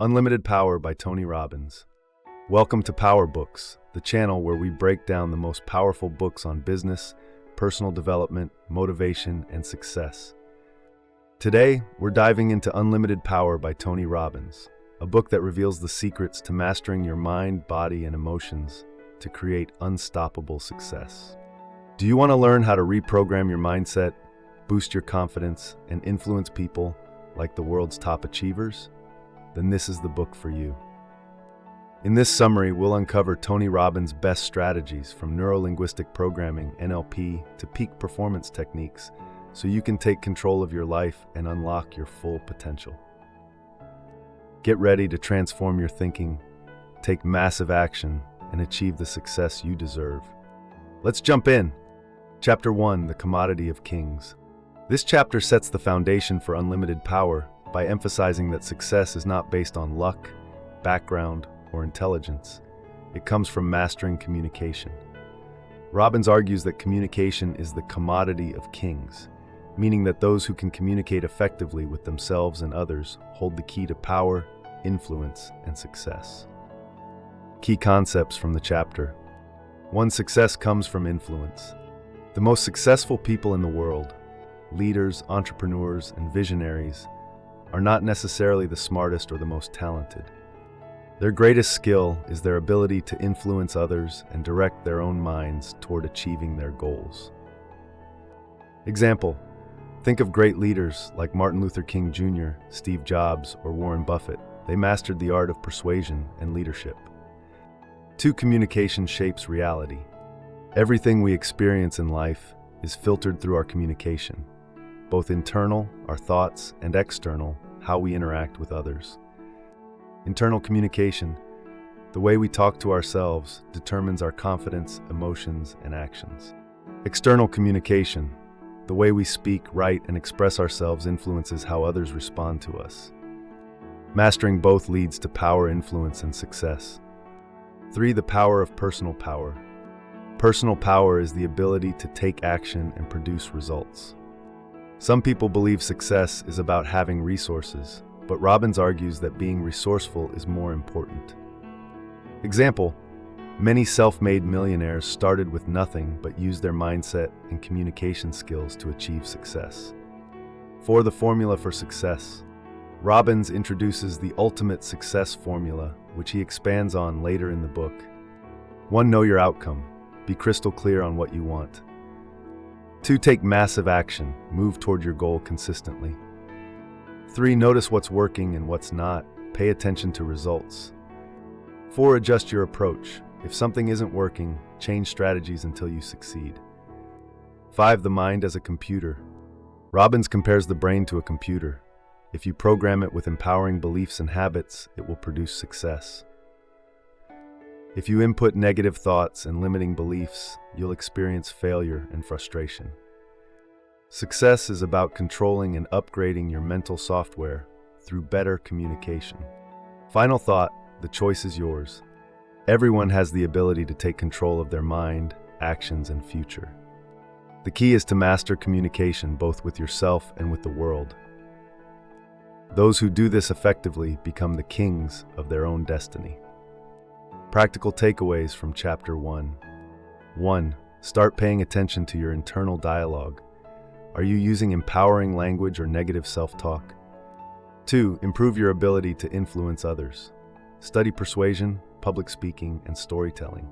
Unlimited Power by Tony Robbins. Welcome to Power Books, the channel where we break down the most powerful books on business, personal development, motivation, and success. Today, we're diving into Unlimited Power by Tony Robbins, a book that reveals the secrets to mastering your mind, body, and emotions to create unstoppable success. Do you want to learn how to reprogram your mindset, boost your confidence, and influence people like the world's top achievers? Then this is the book for you. In this summary, we'll uncover Tony Robbins' best strategies from Neuro-Linguistic Programming, NLP, to peak performance techniques so you can take control of your life and unlock your full potential. Get ready to transform your thinking, take massive action, and achieve the success you deserve. Let's jump in. Chapter 1, The Commodity of Kings. This chapter sets the foundation for unlimited power by emphasizing that success is not based on luck, background, or intelligence. It comes from mastering communication. Robbins argues that communication is the commodity of kings, meaning that those who can communicate effectively with themselves and others hold the key to power, influence, and success. Key concepts from the chapter. 1. Success comes from influence. The most successful people in the world, leaders, entrepreneurs, and visionaries, are not necessarily the smartest or the most talented. Their greatest skill is their ability to influence others and direct their own minds toward achieving their goals. Example: think of great leaders like Martin Luther King Jr., Steve Jobs, or Warren Buffett. They mastered the art of persuasion and leadership. 2. Communication shapes reality. Everything we experience in life is filtered through our communication, both internal, our thoughts, and external, how we interact with others. Internal communication, the way we talk to ourselves, determines our confidence, emotions, and actions. External communication, the way we speak, write, and express ourselves influences how others respond to us. Mastering both leads to power, influence, and success. 3. The power of personal power. Personal power is the ability to take action and produce results. Some people believe success is about having resources, but Robbins argues that being resourceful is more important. Example: many self-made millionaires started with nothing but used their mindset and communication skills to achieve success. 4. The formula for success. Robbins introduces the ultimate success formula, which he expands on later in the book. 1. Know your outcome. Be crystal clear on what you want. 2. Take massive action. Move toward your goal consistently. 3. Notice what's working and what's not. Pay attention to results. 4. Adjust your approach. If something isn't working, change strategies until you succeed. 5. The mind as a computer. Robbins compares the brain to a computer. If you program it with empowering beliefs and habits, it will produce success. If you input negative thoughts and limiting beliefs, you'll experience failure and frustration. Success is about controlling and upgrading your mental software through better communication. Final thought: the choice is yours. Everyone has the ability to take control of their mind, actions, and future. The key is to master communication both with yourself and with the world. Those who do this effectively become the kings of their own destiny. Practical takeaways from Chapter 1. 1. Start paying attention to your internal dialogue. Are you using empowering language or negative self-talk? 2. Improve your ability to influence others. Study persuasion, public speaking, and storytelling.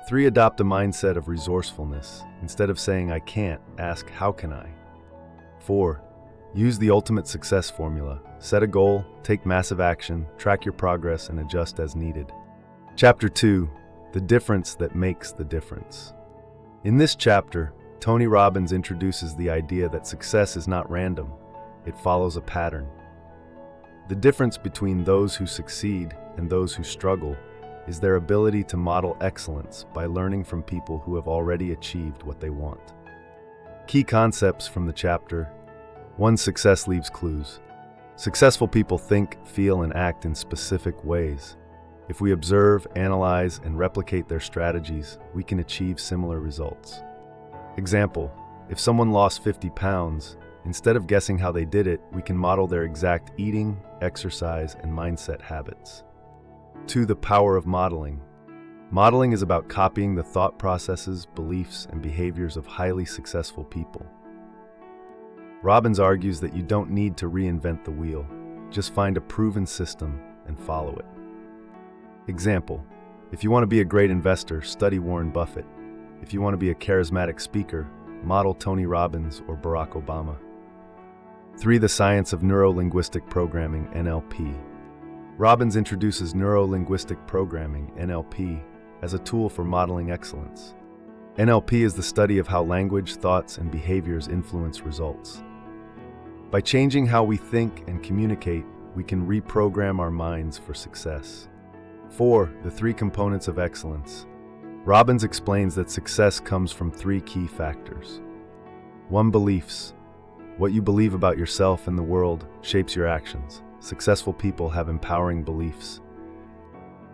3. Adopt a mindset of resourcefulness. Instead of saying "I can't," ask "How can I?" 4. Use the ultimate success formula. Set a goal, take massive action, track your progress, and adjust as needed. Chapter 2, The Difference That Makes the Difference. In this chapter, Tony Robbins introduces the idea that success is not random, it follows a pattern. The difference between those who succeed and those who struggle is their ability to model excellence by learning from people who have already achieved what they want. Key concepts from the chapter. 1. Success leaves clues. Successful people think, feel, and act in specific ways. If we observe, analyze, and replicate their strategies, we can achieve similar results. Example: if someone lost 50 pounds, Instead of guessing how they did it, we can model their exact eating, exercise, and mindset habits. 2. The power of modeling. Modeling is about copying the thought processes, beliefs, and behaviors of highly successful people. Robbins argues that you don't need to reinvent the wheel. Just find a proven system and follow it. Example: if you want to be a great investor, study Warren Buffett. If you want to be a charismatic speaker, model Tony Robbins or Barack Obama. 3. The science of Neuro-Linguistic Programming, NLP. Robbins introduces Neuro-Linguistic Programming, NLP, as a tool for modeling excellence. NLP is the study of how language, thoughts, and behaviors influence results. By changing how we think and communicate, we can reprogram our minds for success. 4. The 3 components of excellence. Robbins explains that success comes from 3 key factors. 1. Beliefs. What you believe about yourself and the world shapes your actions. Successful people have empowering beliefs.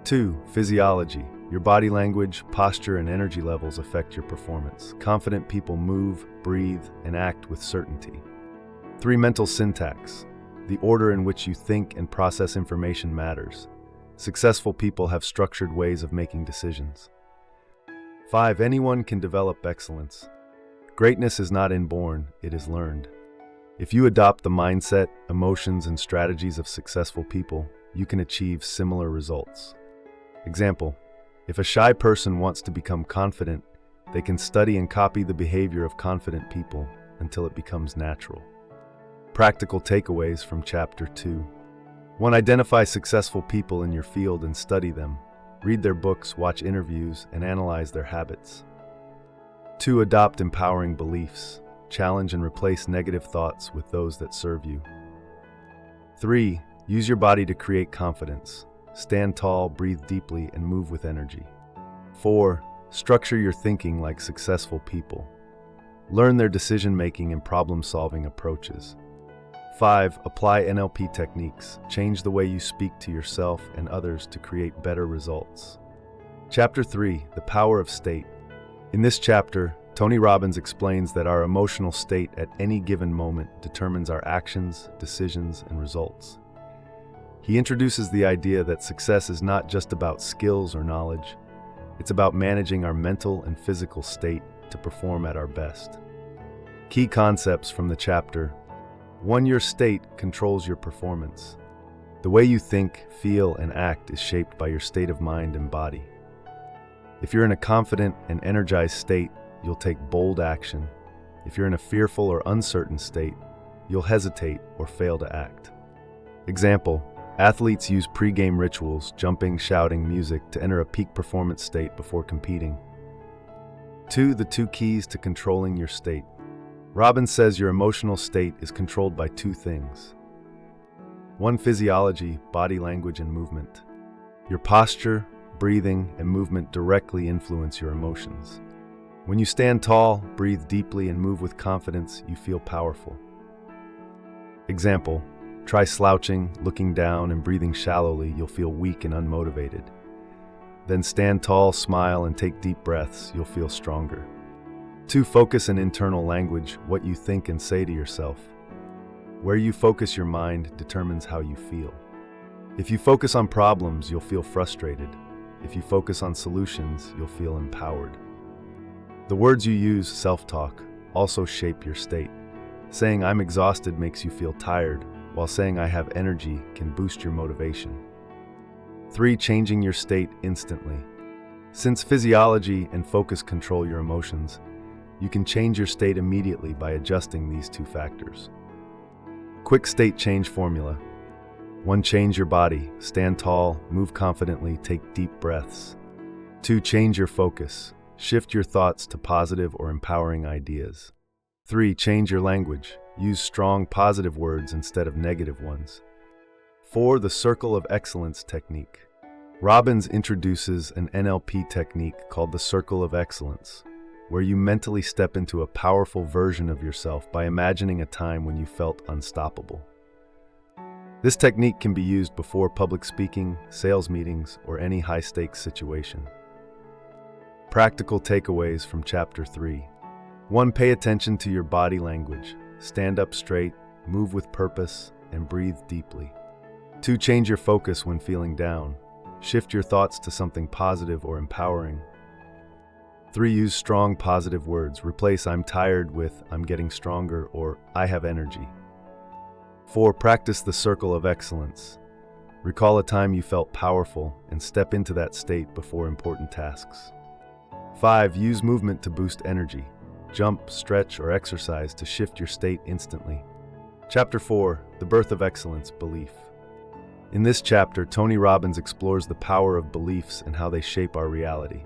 2. Physiology. Your body language, posture, and energy levels affect your performance. Confident people move, breathe, and act with certainty. 3. Mental syntax. The order in which you think and process information matters. Successful people have structured ways of making decisions. 5. Anyone can develop excellence. Greatness is not inborn, it is learned. If you adopt the mindset, emotions, and strategies of successful people, you can achieve similar results. Example: if a shy person wants to become confident, they can study and copy the behavior of confident people until it becomes natural. Practical takeaways from Chapter 2. 1. Identify successful people in your field and study them. Read their books, watch interviews, and analyze their habits. 2. Adopt empowering beliefs. Challenge and replace negative thoughts with those that serve you. 3. Use your body to create confidence. Stand tall, breathe deeply, and move with energy. 4. Structure your thinking like successful people. Learn their decision-making and problem-solving approaches. 5. Apply NLP techniques. Change the way you speak to yourself and others to create better results. Chapter 3. The Power of State. In this chapter, Tony Robbins explains that our emotional state at any given moment determines our actions, decisions, and results. He introduces the idea that success is not just about skills or knowledge. It's about managing our mental and physical state to perform at our best. Key concepts from the chapter. 1. Your state controls your performance. The way you think, feel, and act is shaped by your state of mind and body. If you're in a confident and energized state, you'll take bold action. If you're in a fearful or uncertain state, you'll hesitate or fail to act. Example: athletes use pre-game rituals, jumping, shouting, music, to enter a peak performance state before competing. 2. The 2 keys to controlling your state. Robbins says your emotional state is controlled by 2 things. 1. Physiology, body language, and movement. Your posture, breathing, and movement directly influence your emotions. When you stand tall, breathe deeply, and move with confidence, you feel powerful. Example: try slouching, looking down, and breathing shallowly. You'll feel weak and unmotivated. Then stand tall, smile, and take deep breaths. You'll feel stronger. 2. Focus and internal language, what you think and say to yourself. Where you focus your mind determines how you feel. If you focus on problems, you'll feel frustrated. If you focus on solutions, you'll feel empowered. The words you use, self-talk, also shape your state. Saying "I'm exhausted" makes you feel tired, while saying "I have energy" can boost your motivation. 3. Changing your state instantly. Since physiology and focus control your emotions, you can change your state immediately by adjusting these 2 factors. Quick state change formula. 1. Change your body. Stand tall, move confidently, take deep breaths. 2. Change your focus. Shift your thoughts to positive or empowering ideas. 3. Change your language. Use strong, positive words instead of negative ones. 4. The Circle of Excellence technique. Robbins introduces an NLP technique called the Circle of Excellence, where you mentally step into a powerful version of yourself by imagining a time when you felt unstoppable. This technique can be used before public speaking, sales meetings, or any high-stakes situation. Practical takeaways from Chapter 3. 1. Pay attention to your body language. stand up straight, move with purpose, and breathe deeply. 2. Change your focus when feeling down. Shift your thoughts to something positive or empowering. 3. Use strong positive words. Replace "I'm tired" with "I'm getting stronger" or "I have energy." 4. Practice the circle of excellence. Recall a time you felt powerful and step into that state before important tasks. 5. Use movement to boost energy. Jump, stretch, or exercise to shift your state instantly. Chapter 4. The Birth of Excellence, Belief. In this chapter, Tony Robbins explores the power of beliefs and how they shape our reality.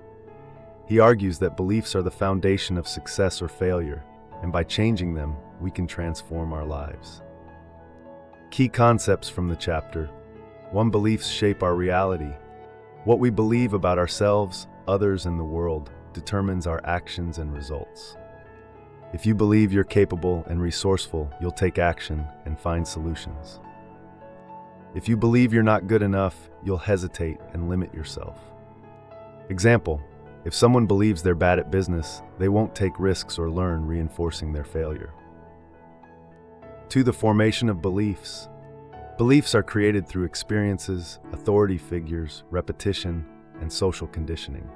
He argues that beliefs are the foundation of success or failure, and by changing them, we can transform our lives. Key concepts from the chapter. 1. Beliefs shape our reality. What we believe about ourselves, others, and the world determines our actions and results. If you believe you're capable and resourceful, you'll take action and find solutions. If you believe you're not good enough, you'll hesitate and limit yourself. Example: if someone believes they're bad at business, they won't take risks or learn, reinforcing their failure. 2. The formation of beliefs. Beliefs are created through experiences, authority figures, repetition, and social conditioning.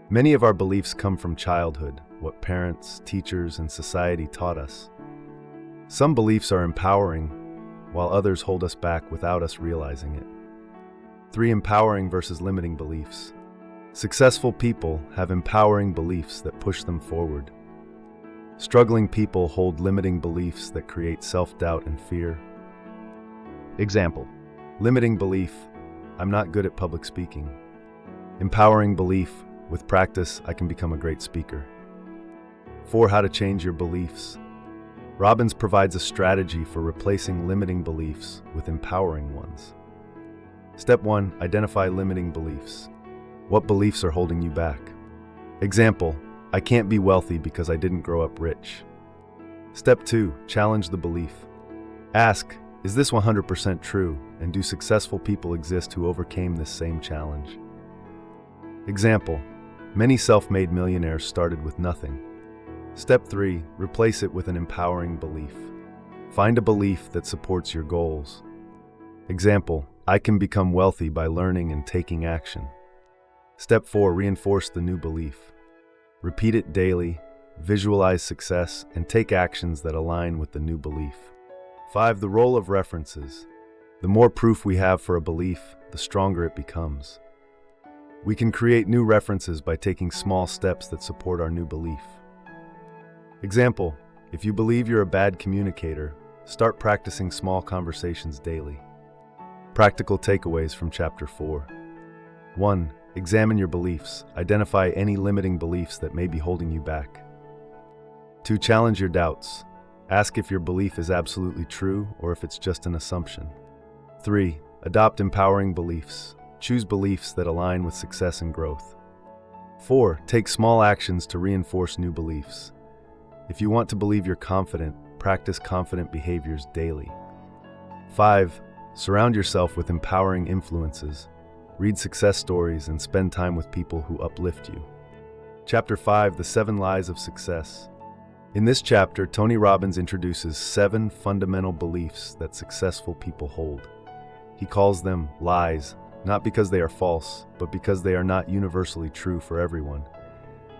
Many of our beliefs come from childhood, what parents, teachers, and society taught us. Some beliefs are empowering, while others hold us back without us realizing it. 3. Empowering versus limiting beliefs. Successful people have empowering beliefs that push them forward. Struggling people hold limiting beliefs that create self-doubt and fear. Example: limiting belief, "I'm not good at public speaking." Empowering belief, "With practice, I can become a great speaker." 4. How to change your beliefs. Robbins provides a strategy for replacing limiting beliefs with empowering ones. Step 1. Identify limiting beliefs. What beliefs are holding you back? Example: I can't be wealthy because I didn't grow up rich. Step 2. Challenge the belief. Ask, is this 100% true, and do successful people exist who overcame this same challenge? Example: many self-made millionaires started with nothing. Step 3. Replace it with an empowering belief. Find a belief that supports your goals. Example: I can become wealthy by learning and taking action. Step 4. Reinforce the new belief. Repeat it daily, visualize success, and take actions that align with the new belief. 5. The role of references. The more proof we have for a belief, the stronger it becomes. We can create new references by taking small steps that support our new belief. Example: if you believe you're a bad communicator, start practicing small conversations daily. Practical takeaways from Chapter 4. 1. Examine your beliefs. Identify any limiting beliefs that may be holding you back. 2. Challenge your doubts. Ask if your belief is absolutely true or if it's just an assumption. 3. Adopt empowering beliefs. Choose beliefs that align with success and growth. 4. Take small actions to reinforce new beliefs. If you want to believe you're confident, practice confident behaviors daily. 5. Surround yourself with empowering influences. Read success stories and spend time with people who uplift you. Chapter 5. The 7 Lies of Success. In this chapter, Tony Robbins introduces 7 fundamental beliefs that successful people hold. He calls them lies, not because they are false, but because they are not universally true for everyone.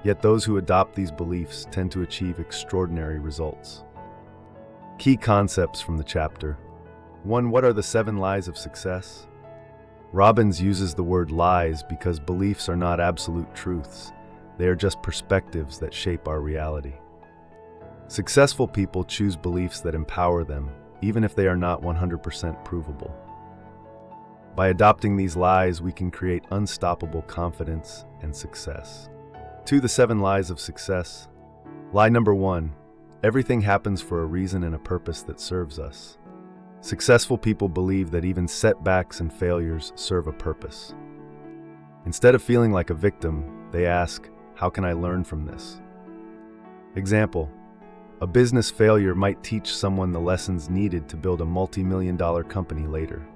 Yet those who adopt these beliefs tend to achieve extraordinary results. Key concepts from the chapter. 1. What are the 7 lies of success? Robbins uses the word lies because beliefs are not absolute truths. They are just perspectives that shape our reality. Successful people choose beliefs that empower them, even if they are not 100% provable. By adopting these lies, we can create unstoppable confidence and success. 2. The 7 Lies of Success. Lie number 1. Everything happens for a reason and a purpose that serves us. Successful people believe that even setbacks and failures serve a purpose. Instead of feeling like a victim, they ask, how can I learn from this? Example: a business failure might teach someone the lessons needed to build a multi-million-dollar company later.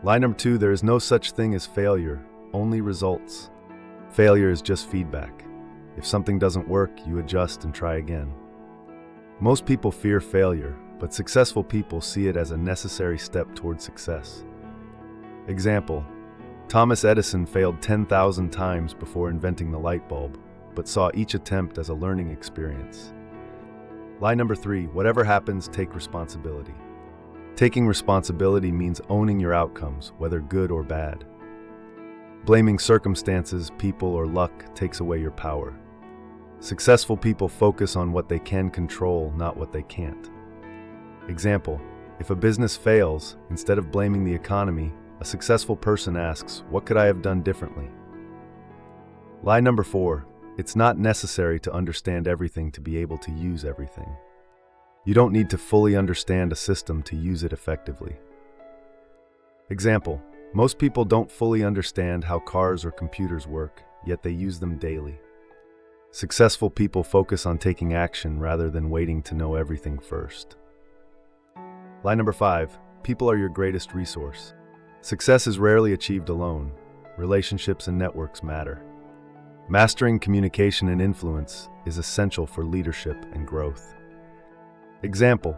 Lie number 2. There is no such thing as failure, only results. Failure is just feedback. If something doesn't work, you adjust and try again. Most people fear failure, but successful people see it as a necessary step toward success. Example: Thomas Edison failed 10,000 times before inventing the light bulb, but saw each attempt as a learning experience. Lie number 3, whatever happens, take responsibility. Taking responsibility means owning your outcomes, whether good or bad. Blaming circumstances, people, or luck takes away your power. Successful people focus on what they can control, not what they can't. Example: if a business fails, instead of blaming the economy, a successful person asks, what could I have done differently? Lie number 4, it's not necessary to understand everything to be able to use everything. You don't need to fully understand a system to use it effectively. Example: most people don't fully understand how cars or computers work, yet they use them daily. Successful people focus on taking action rather than waiting to know everything first. Lie number 5, people are your greatest resource. Success is rarely achieved alone. Relationships and networks matter. Mastering communication and influence is essential for leadership and growth. Example: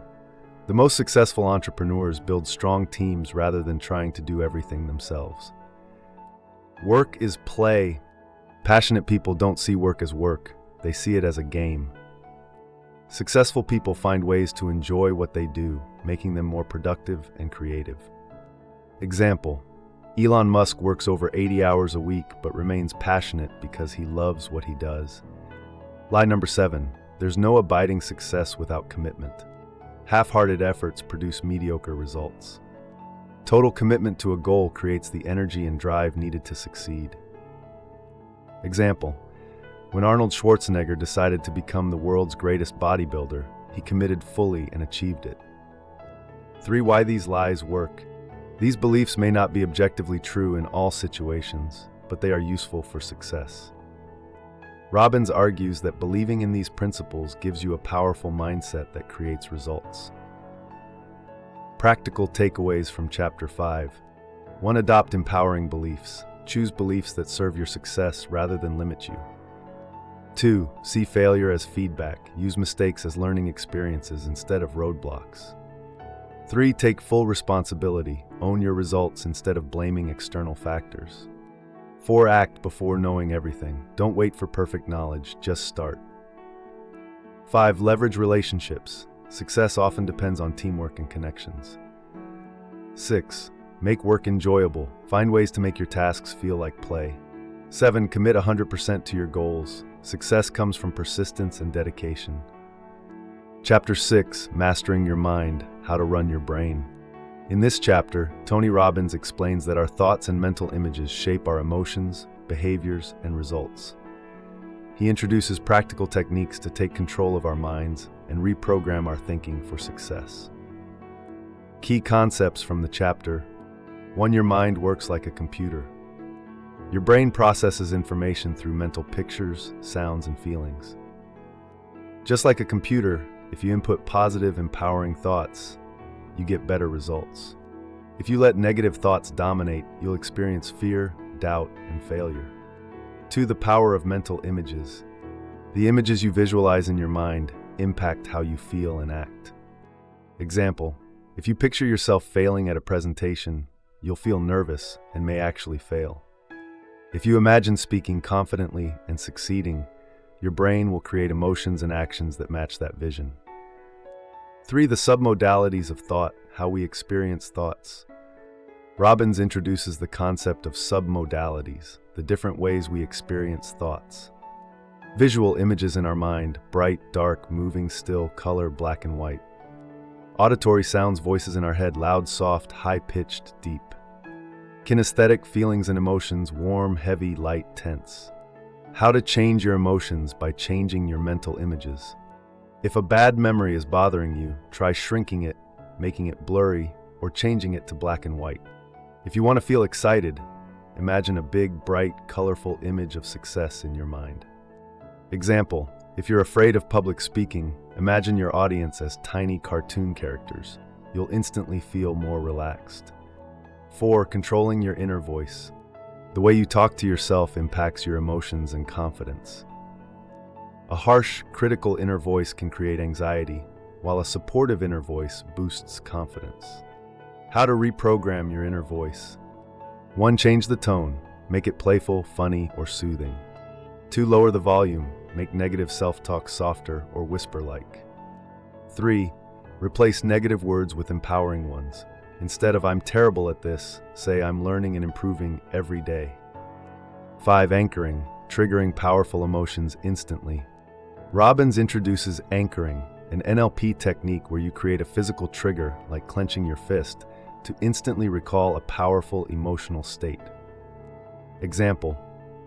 the most successful entrepreneurs build strong teams rather than trying to do everything themselves. Work is play. Passionate people don't see work as work, they see it as a game. Successful people find ways to enjoy what they do, making them more productive and creative. Example: Elon Musk works over 80 hours a week but remains passionate because he loves what he does. Lie number 7, there's no abiding success without commitment. Half-hearted efforts produce mediocre results. Total commitment to a goal creates the energy and drive needed to succeed. Example: when Arnold Schwarzenegger decided to become the world's greatest bodybuilder, he committed fully and achieved it. 3. Why these lies work. These beliefs may not be objectively true in all situations, but they are useful for success. Robbins argues that believing in these principles gives you a powerful mindset that creates results. Practical takeaways from Chapter 5. 1. Adopt empowering beliefs. Choose beliefs that serve your success rather than limit you. 2. See failure as feedback. Use mistakes as learning experiences instead of roadblocks. 3. Take full responsibility. Own your results instead of blaming external factors. 4. Act before knowing everything. Don't wait for perfect knowledge, just start. 5. Leverage relationships. Success often depends on teamwork and connections. 6. Make work enjoyable. Find ways to make your tasks feel like play. 7. Commit 100% to your goals. Success comes from persistence and dedication. Chapter 6, Mastering Your Mind, How to Run Your Brain. In this chapter, Tony Robbins explains that our thoughts and mental images shape our emotions, behaviors, and results. He introduces practical techniques to take control of our minds and reprogram our thinking for success. Key concepts from the chapter. 1. Your mind works like a computer. Your brain processes information through mental pictures, sounds, and feelings. Just like a computer, if you input positive, empowering thoughts, you get better results. If you let negative thoughts dominate, you'll experience fear, doubt, and failure. 2. The power of mental images. The images you visualize in your mind impact how you feel and act. Example: if you picture yourself failing at a presentation, you'll feel nervous and may actually fail. If you imagine speaking confidently and succeeding, your brain will create emotions and actions that match that vision. 3. The submodalities of thought, how we experience thoughts. Robbins introduces the concept of submodalities, the different ways we experience thoughts. Visual images in our mind: bright, dark, moving, still, color, black and white. Auditory sounds, voices in our head: loud, soft, high-pitched, deep. Kinesthetic feelings and emotions: warm, heavy, light, tense. How to change your emotions by changing your mental images. If a bad memory is bothering you, try shrinking it, making it blurry, or changing it to black and white. If you want to feel excited, imagine a big, bright, colorful image of success in your mind. Example: if you're afraid of public speaking, imagine your audience as tiny cartoon characters. You'll instantly feel more relaxed. 4. Controlling your inner voice. The way you talk to yourself impacts your emotions and confidence. A harsh, critical inner voice can create anxiety, while a supportive inner voice boosts confidence. How to reprogram your inner voice. 1. Change the tone. Make it playful, funny, or soothing. 2. Lower the volume. Make negative self-talk softer or whisper-like. 3. Replace negative words with empowering ones. Instead of "I'm terrible at this," say "I'm learning and improving every day." 5. Anchoring. Triggering powerful emotions instantly. Robbins introduces anchoring, an NLP technique where you create a physical trigger, like clenching your fist, to instantly recall a powerful emotional state. Example: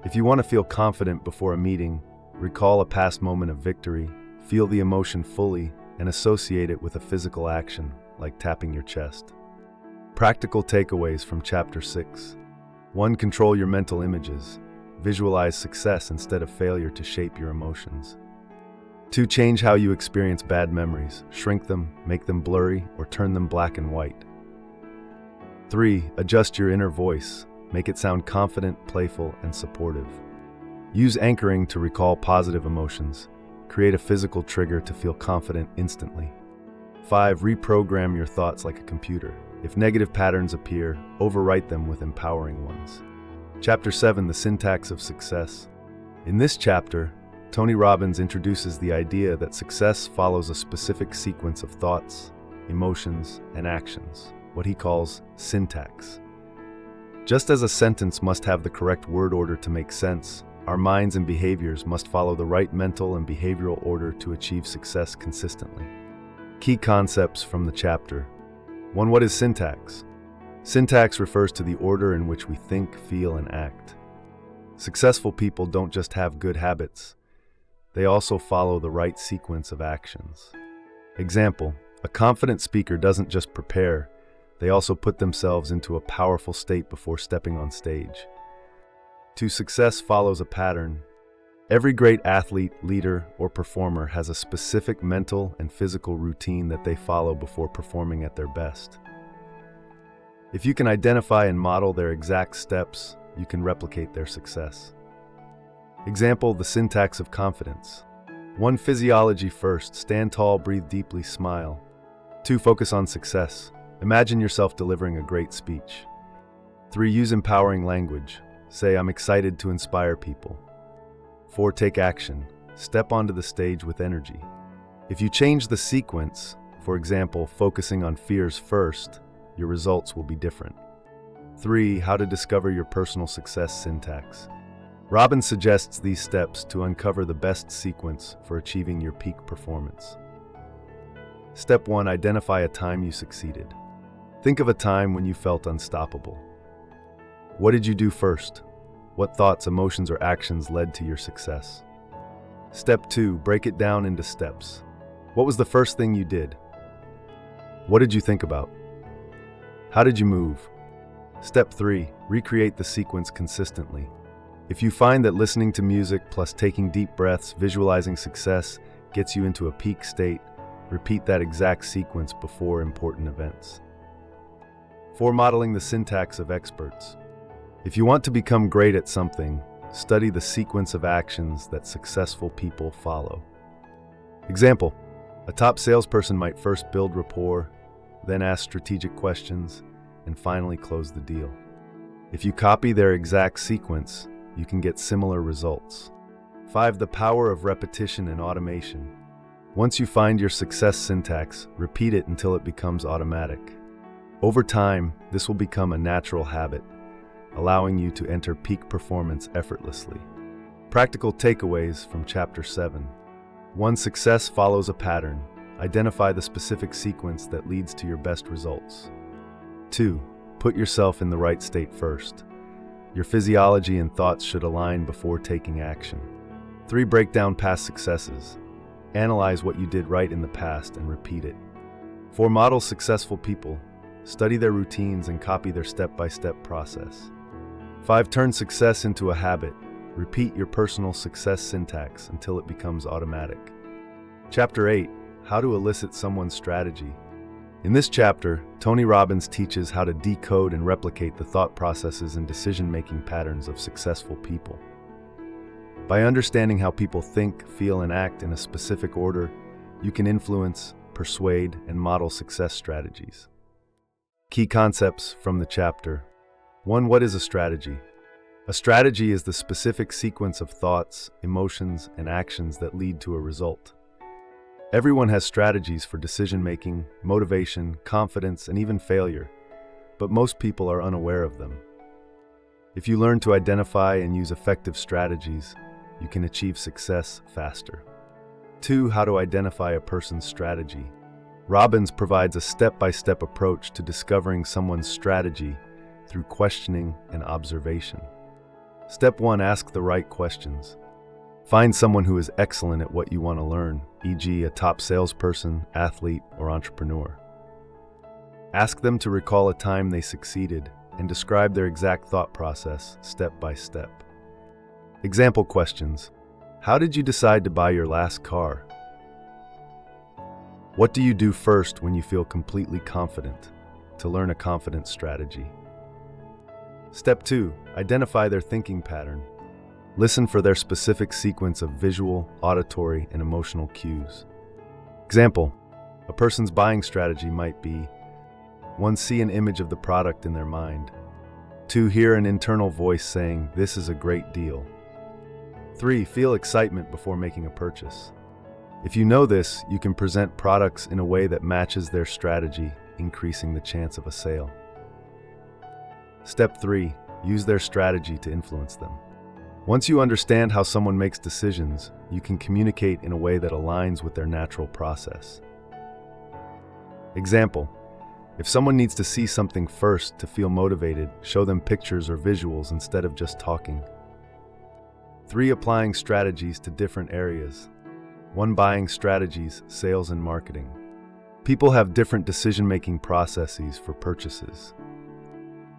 if you want to feel confident before a meeting, recall a past moment of victory, feel the emotion fully, and associate it with a physical action, like tapping your chest. Practical takeaways from Chapter 6. 1. Control your mental images. Visualize success instead of failure to shape your emotions. 2. Change how you experience bad memories. Shrink them, make them blurry, or turn them black and white. 3. Adjust your inner voice. Make it sound confident, playful, and supportive. Use anchoring to recall positive emotions. Create a physical trigger to feel confident instantly. 5. Reprogram your thoughts like a computer. If negative patterns appear, overwrite them with empowering ones. Chapter 7. The Syntax of Success. In this chapter, Tony Robbins introduces the idea that success follows a specific sequence of thoughts, emotions, and actions, what he calls syntax. Just as a sentence must have the correct word order to make sense, our minds and behaviors must follow the right mental and behavioral order to achieve success consistently. Key concepts from the chapter. 1. What is syntax? Syntax refers to the order in which we think, feel, and act. Successful people don't just have good habits, they also follow the right sequence of actions. Example: a confident speaker doesn't just prepare, they also put themselves into a powerful state before stepping on stage. 2. Success follows a pattern. Every great athlete, leader, or performer has a specific mental and physical routine that they follow before performing at their best. If you can identify and model their exact steps, you can replicate their success. Example: the syntax of confidence. 1. Physiology first. Stand tall, breathe deeply, smile. 2. Focus on success. Imagine yourself delivering a great speech. 3. Use empowering language. Say, "I'm excited to inspire people." 4. Take action. Step onto the stage with energy. If you change the sequence, for example, focusing on fears first, your results will be different. 3. How to discover your personal success syntax. Robbins suggests these steps to uncover the best sequence for achieving your peak performance. Step 1. Identify a time you succeeded. Think of a time when you felt unstoppable. What did you do first? What thoughts, emotions, or actions led to your success? Step 2. Break it down into steps. What was the first thing you did? What did you think about? How did you move? Step 3. Recreate the sequence consistently. If you find that listening to music plus taking deep breaths, visualizing success, gets you into a peak state, repeat that exact sequence before important events. 4. Modeling the syntax of experts. If you want to become great at something, study the sequence of actions that successful people follow. Example: a top salesperson might first build rapport, then ask strategic questions, and finally close the deal. If you copy their exact sequence, you can get similar results. 5. The power of repetition and automation. Once you find your success syntax, repeat it until it becomes automatic. Over time, this will become a natural habit, allowing you to enter peak performance effortlessly. Practical takeaways from Chapter 7. 1. Success follows a pattern. Identify the specific sequence that leads to your best results. 2. Put yourself in the right state first. Your physiology and thoughts should align before taking action. 3. Break down past successes. Analyze what you did right in the past and repeat it. 4. Model successful people. Study their routines and copy their step-by-step process. 5. Turn success into a habit. Repeat your personal success syntax until it becomes automatic. Chapter 8. How to elicit someone's strategy. In this chapter, Tony Robbins teaches how to decode and replicate the thought processes and decision-making patterns of successful people. By understanding how people think, feel, and act in a specific order, you can influence, persuade, and model success strategies. Key concepts from the chapter. 1. What is a strategy? A strategy is the specific sequence of thoughts, emotions, and actions that lead to a result. Everyone has strategies for decision-making, motivation, confidence, and even failure, but most people are unaware of them. If you learn to identify and use effective strategies, you can achieve success faster. 2. How to identify a person's strategy. Robbins provides a step-by-step approach to discovering someone's strategy through questioning and observation. Step 1. Ask the right questions. Find someone who is excellent at what you want to learn, e.g., a top salesperson, athlete, or entrepreneur. Ask them to recall a time they succeeded and describe their exact thought process step by step. Example questions. How did you decide to buy your last car? What do you do first when you feel completely confident? To learn a confidence strategy. Step 2. Identify their thinking pattern. Listen for their specific sequence of visual, auditory, and emotional cues. Example. A person's buying strategy might be: 1. See an image of the product in their mind. 2. Hear an internal voice saying, "This is a great deal." 3. Feel excitement before making a purchase. If you know this, you can present products in a way that matches their strategy, increasing the chance of a sale. Step 3. Use their strategy to influence them. Once you understand how someone makes decisions, you can communicate in a way that aligns with their natural process. Example. If someone needs to see something first to feel motivated, show them pictures or visuals instead of just talking. 3. Applying strategies to different areas. 1. Buying strategies, sales and marketing. People have different decision-making processes for purchases.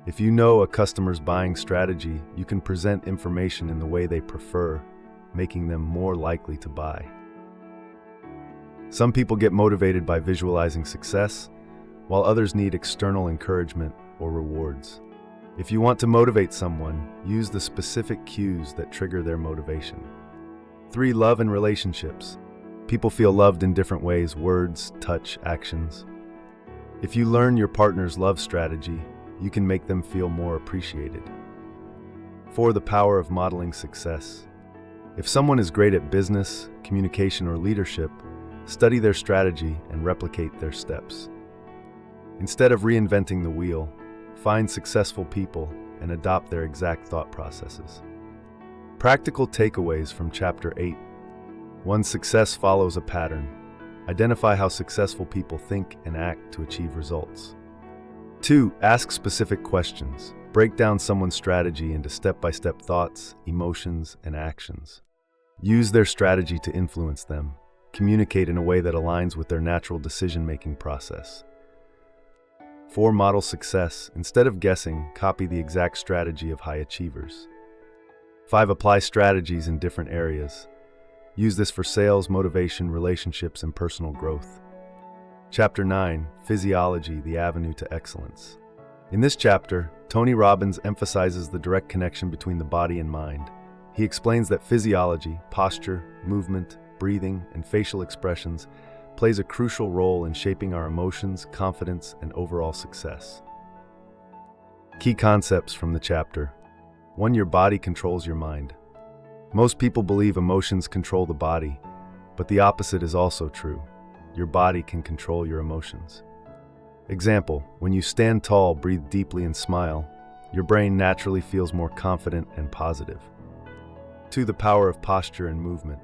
If you know a customer's buying strategy, you can present information in the way they prefer, making them more likely to buy. Some people get motivated by visualizing success, while others need external encouragement or rewards. If you want to motivate someone, use the specific cues that trigger their motivation. 3. Love and relationships. People feel loved in different ways: words, touch, actions. If you learn your partner's love strategy, you can make them feel more appreciated. 4. The power of modeling success. If someone is great at business, communication, or leadership, study their strategy and replicate their steps. Instead of reinventing the wheel, find successful people and adopt their exact thought processes. Practical takeaways from Chapter 8. 1. Success follows a pattern. Identify how successful people think and act to achieve results. 2. Ask specific questions. Break down someone's strategy into step-by-step thoughts, emotions, and actions. Use their strategy to influence them. Communicate in a way that aligns with their natural decision-making process. 4. Model success. Instead of guessing, copy the exact strategy of high achievers. 5. Apply strategies in different areas. Use this for sales, motivation, relationships, and personal growth. Chapter 9. Physiology, the avenue to excellence. In this chapter, Tony Robbins emphasizes the direct connection between the body and mind. He explains that physiology, posture, movement, breathing, and facial expressions plays a crucial role in shaping our emotions, confidence, and overall success. Key concepts from the chapter. 1. Your body controls your mind. Most people believe emotions control the body, but the opposite is also true. Your body can control your emotions. Example, when you stand tall, breathe deeply, and smile, your brain naturally feels more confident and positive. 2. The power of posture and movement.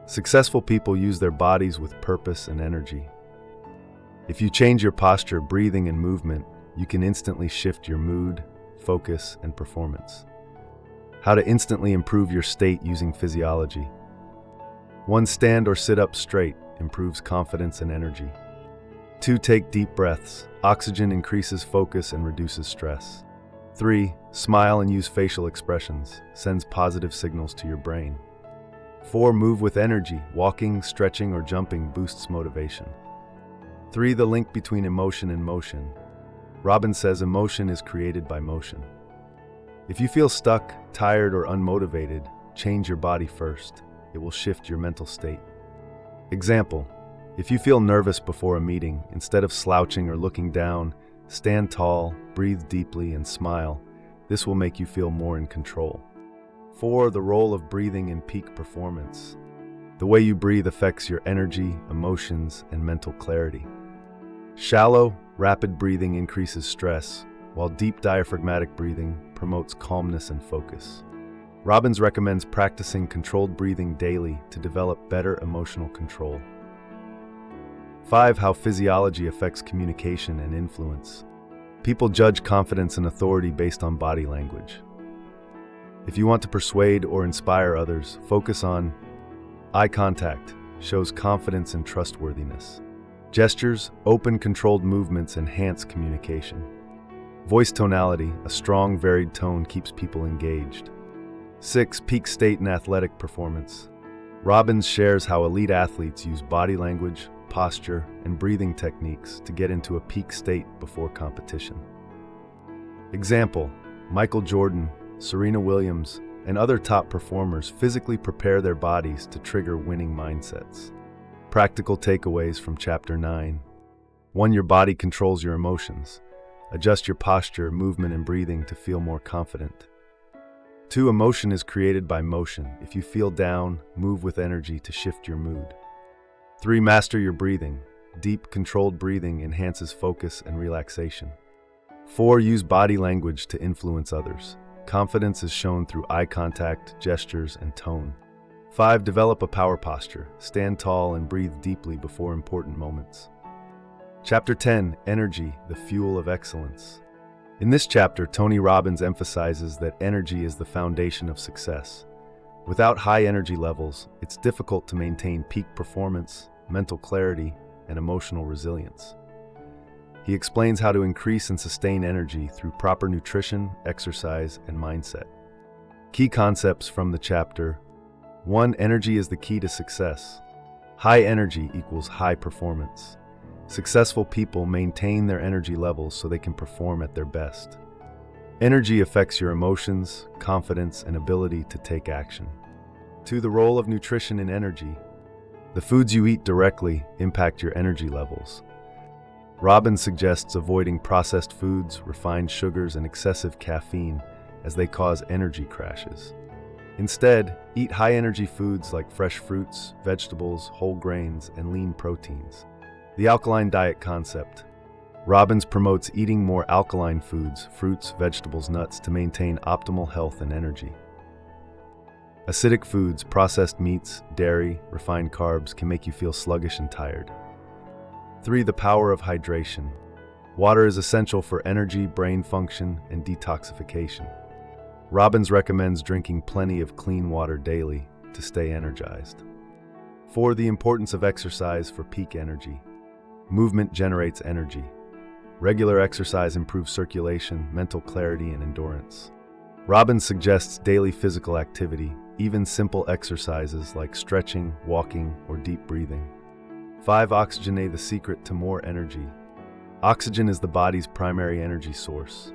Successful people use their bodies with purpose and energy. If you change your posture, breathing, and movement, you can instantly shift your mood, focus, and performance. How to instantly improve your state using physiology. 1. Stand or sit up straight, improves confidence and energy. 2. Take deep breaths. Oxygen increases focus and reduces stress. 3. Smile and use facial expressions, sends positive signals to your brain. 4. Move with energy. Walking, stretching, or jumping boosts motivation. 3. The link between emotion and motion. Robbins says emotion is created by motion. If you feel stuck, tired, or unmotivated, change your body first. It will shift your mental state. Example, If you feel nervous before a meeting, instead of slouching or looking down, stand tall, breathe deeply, and smile. This will make you feel more in control. 4. The role of breathing in peak performance. The way you breathe affects your energy, emotions, and mental clarity. Shallow, rapid breathing increases stress, while deep diaphragmatic breathing promotes calmness and focus. Robbins recommends practicing controlled breathing daily to develop better emotional control. 5. How physiology affects communication and influence. People judge confidence and authority based on body language. If you want to persuade or inspire others, focus on eye contact, shows confidence and trustworthiness. Gestures, open, controlled movements enhance communication. Voice tonality, a strong, varied tone keeps people engaged. 6. Peak state and athletic performance. Robbins shares how elite athletes use body language, posture, and breathing techniques to get into a peak state before competition. Example: Michael Jordan, Serena Williams, and other top performers physically prepare their bodies to trigger winning mindsets. Practical takeaways from Chapter 9. 1. Your body controls your emotions. Adjust your posture, movement, and breathing to feel more confident. 2. Emotion is created by motion. If you feel down, move with energy to shift your mood. 3. Master your breathing. Deep, controlled breathing enhances focus and relaxation. 4. Use body language to influence others. Confidence is shown through eye contact, gestures, and tone. 5. Develop a power posture. Stand tall and breathe deeply before important moments. Chapter 10. Energy, the fuel of excellence. In this chapter, Tony Robbins emphasizes that energy is the foundation of success. Without high energy levels, it's difficult to maintain peak performance, mental clarity, and emotional resilience. He explains how to increase and sustain energy through proper nutrition, exercise, and mindset. Key concepts from the chapter. 1. Energy is the key to success. High energy equals high performance. Successful people maintain their energy levels so they can perform at their best. Energy affects your emotions, confidence, and ability to take action. 2. The role of nutrition in energy. The foods you eat directly impact your energy levels. Robbins suggests avoiding processed foods, refined sugars, and excessive caffeine, as they cause energy crashes. Instead, eat high-energy foods like fresh fruits, vegetables, whole grains, and lean proteins. The alkaline diet concept. Robbins promotes eating more alkaline foods, fruits, vegetables, nuts, to maintain optimal health and energy. Acidic foods, processed meats, dairy, refined carbs can make you feel sluggish and tired. 3. The power of hydration. Water is essential for energy, brain function, and detoxification. Robbins recommends drinking plenty of clean water daily to stay energized. 4. The importance of exercise for peak energy. Movement generates energy. Regular exercise improves circulation, mental clarity, and endurance. Robbins suggests daily physical activity, even simple exercises like stretching, walking, or deep breathing. 5. Oxygenate, the secret to more energy. Oxygen is the body's primary energy source.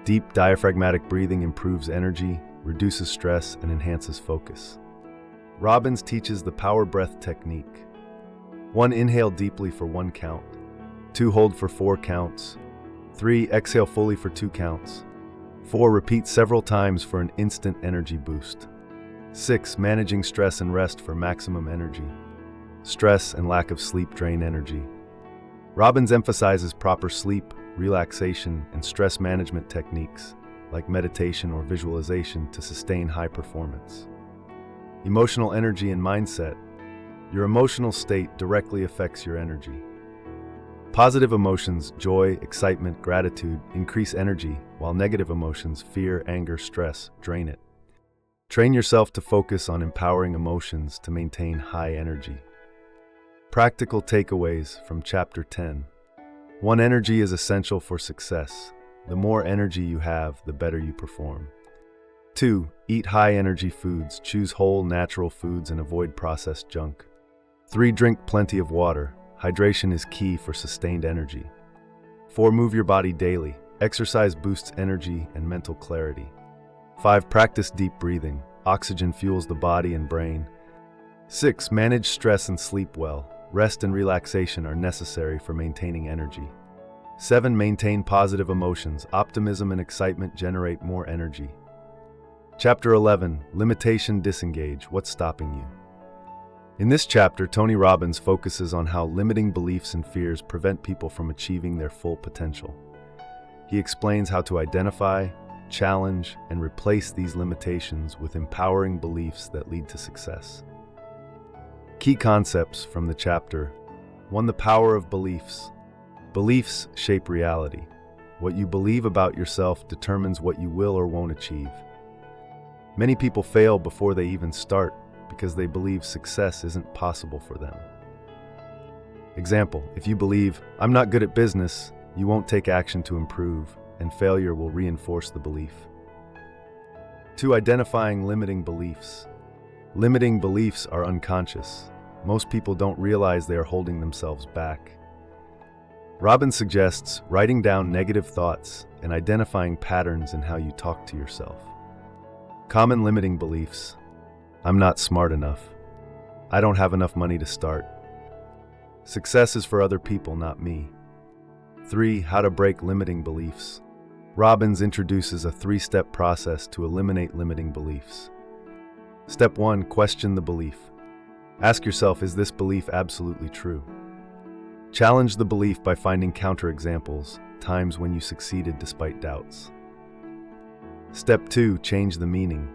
Deep diaphragmatic breathing improves energy, reduces stress, and enhances focus. Robbins teaches the power breath technique. 1. Inhale deeply for 1 count. 2. Hold for 4 counts. 3. Exhale fully for 2 counts. 4. Repeat several times for an instant energy boost. 6. Managing stress and rest for maximum energy. Stress and lack of sleep drain energy. Robbins emphasizes proper sleep, relaxation, and stress management techniques like meditation or visualization to sustain high performance. Emotional energy and mindset. Your emotional state directly affects your energy. Positive emotions, joy, excitement, gratitude, increase energy, while negative emotions, fear, anger, stress, drain it. Train yourself to focus on empowering emotions to maintain high energy. Practical takeaways from Chapter 10. 1. Energy is essential for success. The more energy you have, the better you perform. 2. Eat high-energy foods. Choose whole, natural foods and avoid processed junk. 3. Drink plenty of water. Hydration is key for sustained energy. 4. Move your body daily. Exercise boosts energy and mental clarity. 5. Practice deep breathing. Oxygen fuels the body and brain. 6. Manage stress and sleep well. Rest and relaxation are necessary for maintaining energy. 7. Maintain positive emotions. Optimism and excitement generate more energy. Chapter 11. Limitation Disengage. What's stopping you? In this chapter, Tony Robbins focuses on how limiting beliefs and fears prevent people from achieving their full potential. He explains how to identify, challenge, and replace these limitations with empowering beliefs that lead to success. Key concepts from the chapter. 1. The power of beliefs. Beliefs shape reality. What you believe about yourself determines what you will or won't achieve. Many people fail before they even start because they believe success isn't possible for them. Example, if you believe, "I'm not good at business," you won't take action to improve, and failure will reinforce the belief. 2. Identifying limiting beliefs. Limiting beliefs are unconscious. Most people don't realize they are holding themselves back. Robbins suggests writing down negative thoughts and identifying patterns in how you talk to yourself. Common limiting beliefs. I'm not smart enough. I don't have enough money to start. Success is for other people, not me. 3. How to break limiting beliefs. Robbins introduces a 3-step process to eliminate limiting beliefs. Step 1. Question the belief. Ask yourself, is this belief absolutely true? Challenge the belief by finding counterexamples, times when you succeeded despite doubts. Step 2. Change the meaning.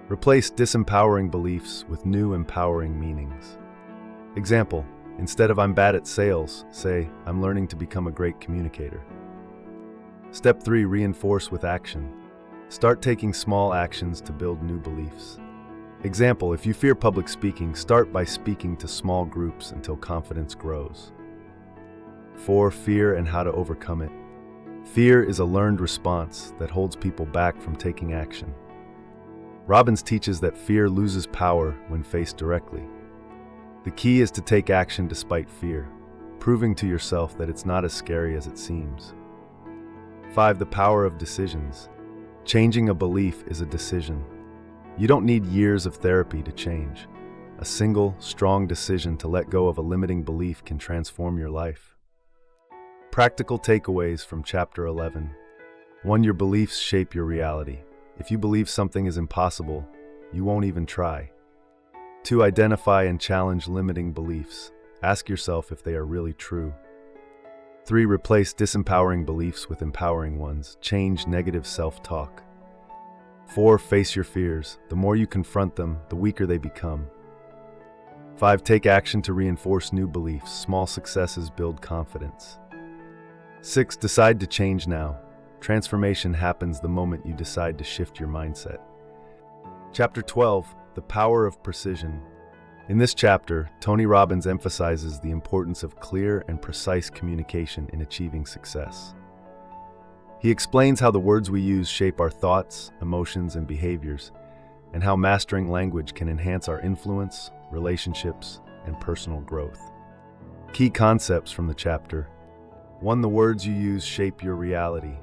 Replace disempowering beliefs with new empowering meanings. Example, instead of "I'm bad at sales," say, "I'm learning to become a great communicator." Step 3. Reinforce with action. Start taking small actions to build new beliefs. Example, if you fear public speaking, start by speaking to small groups until confidence grows. 4. Fear and how to overcome it. Fear is a learned response that holds people back from taking action. Robbins teaches that fear loses power when faced directly. The key is to take action despite fear, proving to yourself that it's not as scary as it seems. 5. The power of decisions. Changing a belief is a decision. You don't need years of therapy to change. A single, strong decision to let go of a limiting belief can transform your life. Practical takeaways from Chapter 11. 1. Your beliefs shape your reality. If you believe something is impossible, you won't even try. 2. Identify and challenge limiting beliefs. Ask yourself if they are really true. 3. Replace disempowering beliefs with empowering ones. Change negative self-talk. 4. Face your fears. The more you confront them, the weaker they become. 5. Take action to reinforce new beliefs. Small successes build confidence. 6. Decide to change now. Transformation happens the moment you decide to shift your mindset. Chapter 12. The Power of Precision. In this chapter, Tony Robbins emphasizes the importance of clear and precise communication in achieving success. He explains how the words we use shape our thoughts, emotions, and behaviors, and how mastering language can enhance our influence, relationships, and personal growth. Key concepts from the chapter. 1. The words you use shape your reality.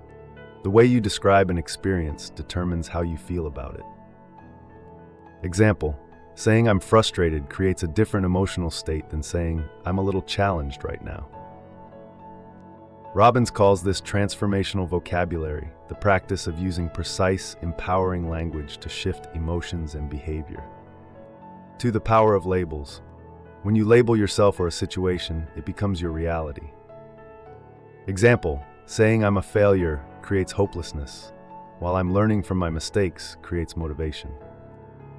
The way you describe an experience determines how you feel about it. Example, saying "I'm frustrated" creates a different emotional state than saying "I'm a little challenged right now." Robbins calls this transformational vocabulary, the practice of using precise, empowering language to shift emotions and behavior. 2. The power of labels. When you label yourself or a situation, it becomes your reality. Example, saying "I'm a failure" creates hopelessness, while "I'm learning from my mistakes" creates motivation.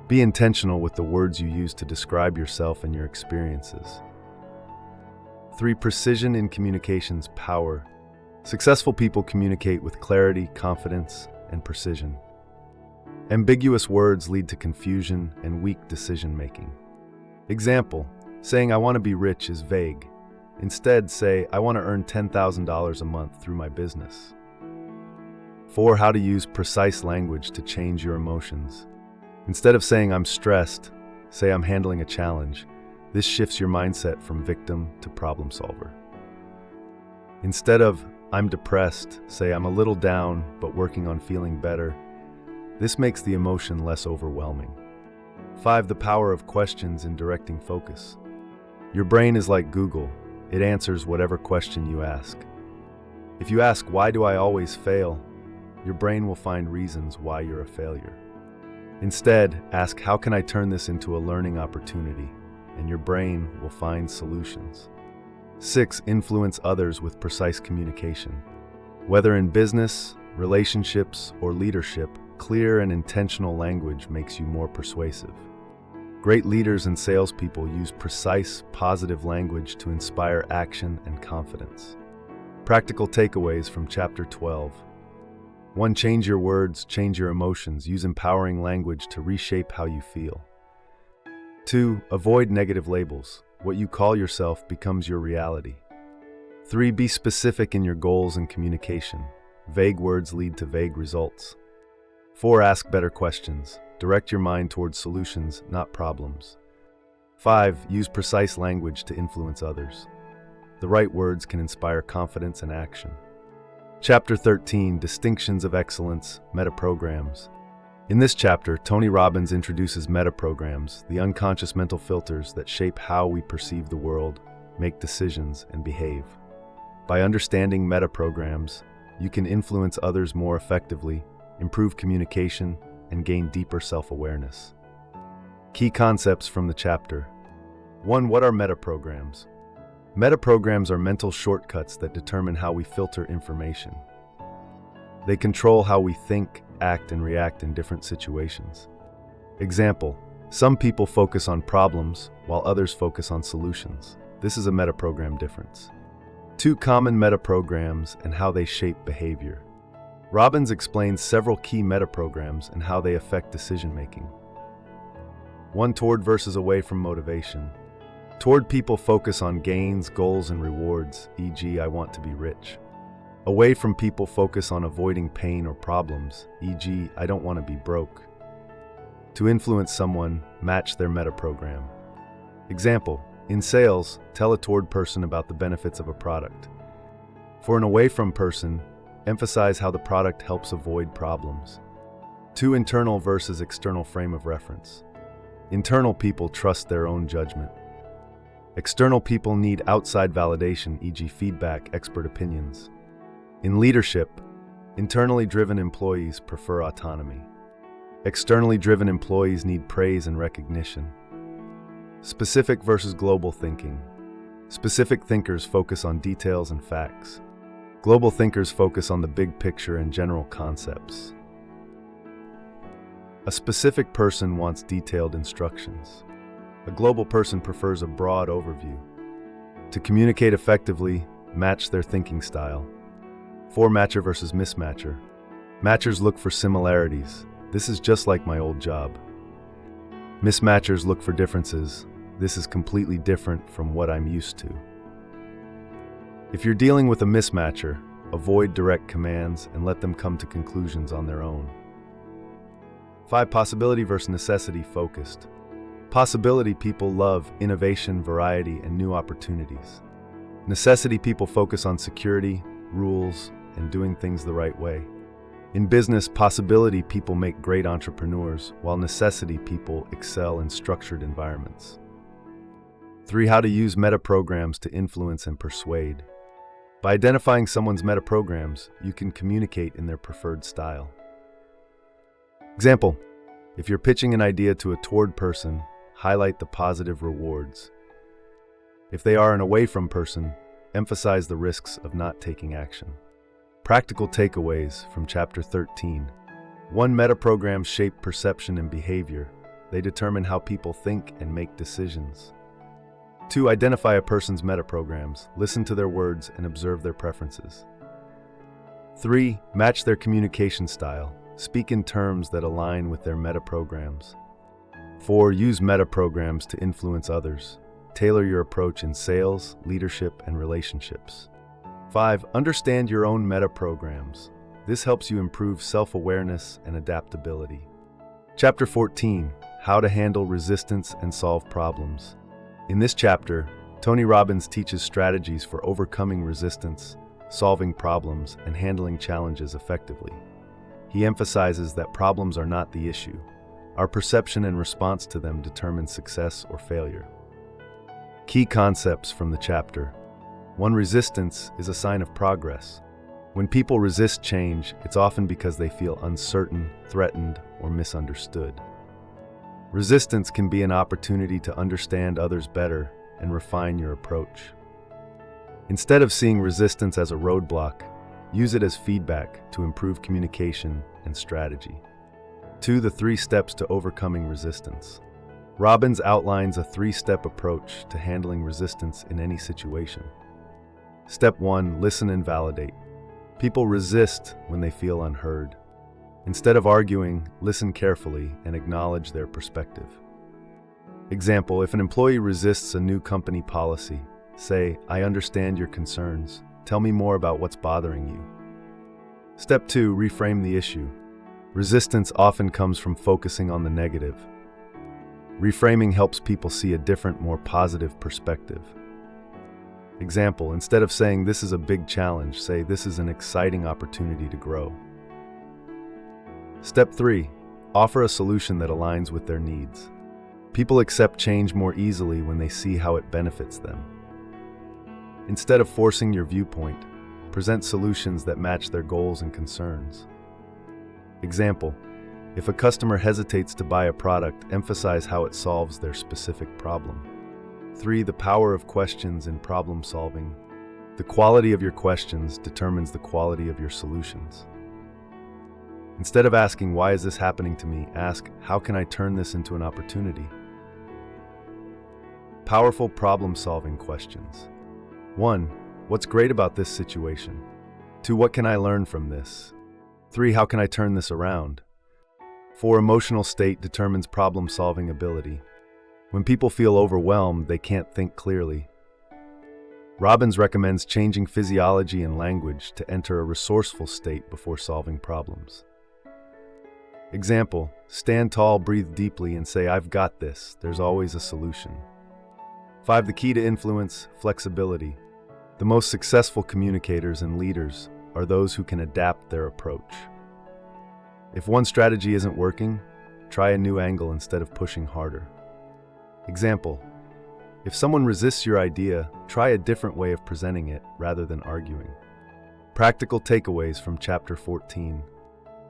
Be intentional with the words you use to describe yourself and your experiences. 3. Precision in communication's power. Successful people communicate with clarity, confidence, and precision. Ambiguous words lead to confusion and weak decision-making. Example, saying "I want to be rich" is vague. Instead, say "I want to earn $10,000 a month through my business." 4. How to use precise language to change your emotions. Instead of saying "I'm stressed," say "I'm handling a challenge." This shifts your mindset from victim to problem solver. Instead of "I'm depressed," say "I'm a little down, but working on feeling better." This makes the emotion less overwhelming. 5. The power of questions in directing focus. Your brain is like Google. It answers whatever question you ask. If you ask, "Why do I always fail?" your brain will find reasons why you're a failure. Instead, ask, "How can I turn this into a learning opportunity?" and your brain will find solutions. 6. Influence others with precise communication. Whether in business, relationships, or leadership, clear and intentional language makes you more persuasive. Great leaders and salespeople use precise, positive language to inspire action and confidence. Practical takeaways from Chapter 12. 1. Change your words, change your emotions. Use empowering language to reshape how you feel. 2. Avoid negative labels. What you call yourself becomes your reality. 3. Be specific in your goals and communication. Vague words lead to vague results. 4. Ask better questions. Direct your mind towards solutions, not problems. 5. Use precise language to influence others. The right words can inspire confidence and action. Chapter 13. Distinctions of Excellence, Metaprograms. In this chapter, Tony Robbins introduces metaprograms, the unconscious mental filters that shape how we perceive the world, make decisions, and behave. By understanding metaprograms, you can influence others more effectively, improve communication, and gain deeper self-awareness. Key concepts from the chapter. 1. What are metaprograms? Metaprograms are mental shortcuts that determine how we filter information. They control how we think, act, and react in different situations. Example: some people focus on problems, while others focus on solutions. This is a metaprogram difference. 2. Common metaprograms and how they shape behavior. Robbins explains several key metaprograms and how they affect decision-making. 1. Toward versus away from motivation. Toward people focus on gains, goals, and rewards, e.g., I want to be rich. Away from people focus on avoiding pain or problems, e.g., I don't want to be broke. To influence someone, match their metaprogram. Example: in sales, tell a toward person about the benefits of a product. For an away from person, emphasize how the product helps avoid problems. 2. Internal versus external frame of reference. Internal people trust their own judgment. External people need outside validation, e.g., feedback, expert opinions. In leadership, internally driven employees prefer autonomy. Externally driven employees need praise and recognition. Specific versus global thinking. Specific thinkers focus on details and facts. Global thinkers focus on the big picture and general concepts. A specific person wants detailed instructions. A global person prefers a broad overview. To communicate effectively, match their thinking style. 4. Matcher versus mismatcher. Matchers look for similarities. This is just like my old job. Mismatchers look for differences. This is completely different from what I'm used to. If you're dealing with a mismatcher, avoid direct commands and let them come to conclusions on their own. 5. Possibility versus necessity focused. Possibility people love innovation, variety, and new opportunities. Necessity people focus on security, rules, and doing things the right way. In business, possibility people make great entrepreneurs, while necessity people excel in structured environments. 3. How to use metaprograms to influence and persuade. By identifying someone's metaprograms, you can communicate in their preferred style. Example: if you're pitching an idea to a toward person, highlight the positive rewards. If they are an away from person, emphasize the risks of not taking action. Practical takeaways from Chapter 13. 1. Metaprograms shape perception and behavior. They determine how people think and make decisions. 2. Identify a person's metaprograms. Listen to their words and observe their preferences. 3. Match their communication style. Speak in terms that align with their metaprograms. 4. Use metaprograms to influence others. Tailor your approach in sales, leadership, and relationships. 5. Understand your own metaprograms. This helps you improve self-awareness and adaptability. Chapter 14. How to handle resistance and solve problems. In this chapter, Tony Robbins teaches strategies for overcoming resistance, solving problems, and handling challenges effectively. He emphasizes that problems are not the issue. Our perception and response to them determine success or failure. Key concepts from the chapter. 1. Resistance is a sign of progress. When people resist change, it's often because they feel uncertain, threatened, or misunderstood. Resistance can be an opportunity to understand others better and refine your approach. Instead of seeing resistance as a roadblock, use it as feedback to improve communication and strategy. 2. The 3 steps to overcoming resistance. Robbins outlines a 3-step approach to handling resistance in any situation. Step 1. Listen and validate. People resist when they feel unheard. Instead of arguing, listen carefully and acknowledge their perspective. Example, if an employee resists a new company policy, say, "I understand your concerns. Tell me more about what's bothering you." Step 2. Reframe the issue. Resistance often comes from focusing on the negative. Reframing helps people see a different, more positive perspective. Example, instead of saying, "This is a big challenge," say, "This is an exciting opportunity to grow." Step 3. Offer a solution that aligns with their needs. People accept change more easily when they see how it benefits them. Instead of forcing your viewpoint, present solutions that match their goals and concerns. Example, if a customer hesitates to buy a product, emphasize how it solves their specific problem. 3. The power of questions in problem solving. The quality of your questions determines the quality of your solutions. Instead of asking, "Why is this happening to me?" ask, "How can I turn this into an opportunity?" Powerful problem-solving questions. 1. What's great about this situation? 2. What can I learn from this? 3. How can I turn this around? 4. Emotional state determines problem-solving ability. When people feel overwhelmed, they can't think clearly. Robbins recommends changing physiology and language to enter a resourceful state before solving problems. Example, stand tall, breathe deeply, and say, "I've got this. There's always a solution." 5. The key to influence, flexibility. The most successful communicators and leaders are those who can adapt their approach. If one strategy isn't working, try a new angle instead of pushing harder. Example, if someone resists your idea, try a different way of presenting it rather than arguing. Practical takeaways from Chapter 14.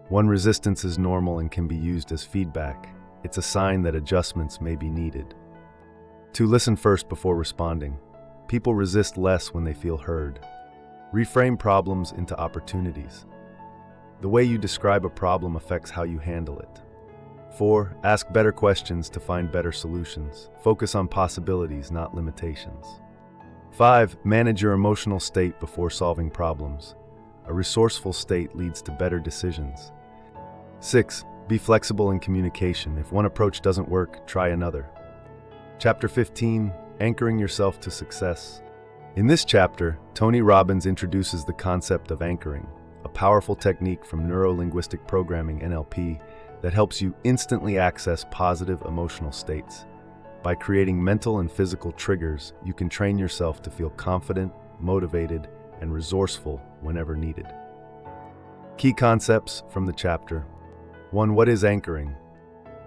1. Resistance is normal and can be used as feedback. It's a sign that adjustments may be needed. 2. Listen first before responding. People resist less when they feel heard. Reframe problems into opportunities. The way you describe a problem affects how you handle it. 4. Ask better questions to find better solutions. Focus on possibilities, not limitations. 5. Manage your emotional state before solving problems. A resourceful state leads to better decisions. 6. Be flexible in communication. If one approach doesn't work, try another. Chapter 15. Anchoring yourself to success. In this chapter, Tony Robbins introduces the concept of anchoring, a powerful technique from Neuro-Linguistic Programming (NLP) that helps you instantly access positive emotional states. By creating mental and physical triggers, you can train yourself to feel confident, motivated, and resourceful whenever needed. Key concepts from the chapter. 1. What is anchoring?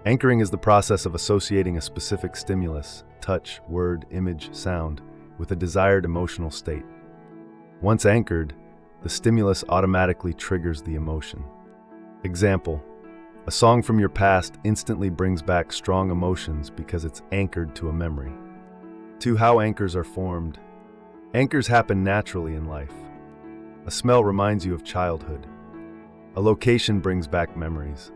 Anchoring is the process of associating a specific stimulus, touch, word, image, sound, with a desired emotional state. Once anchored, the stimulus automatically triggers the emotion. Example, a song from your past instantly brings back strong emotions because it's anchored to a memory. 2. How anchors are formed. Anchors happen naturally in life. A smell reminds you of childhood. A location brings back memories.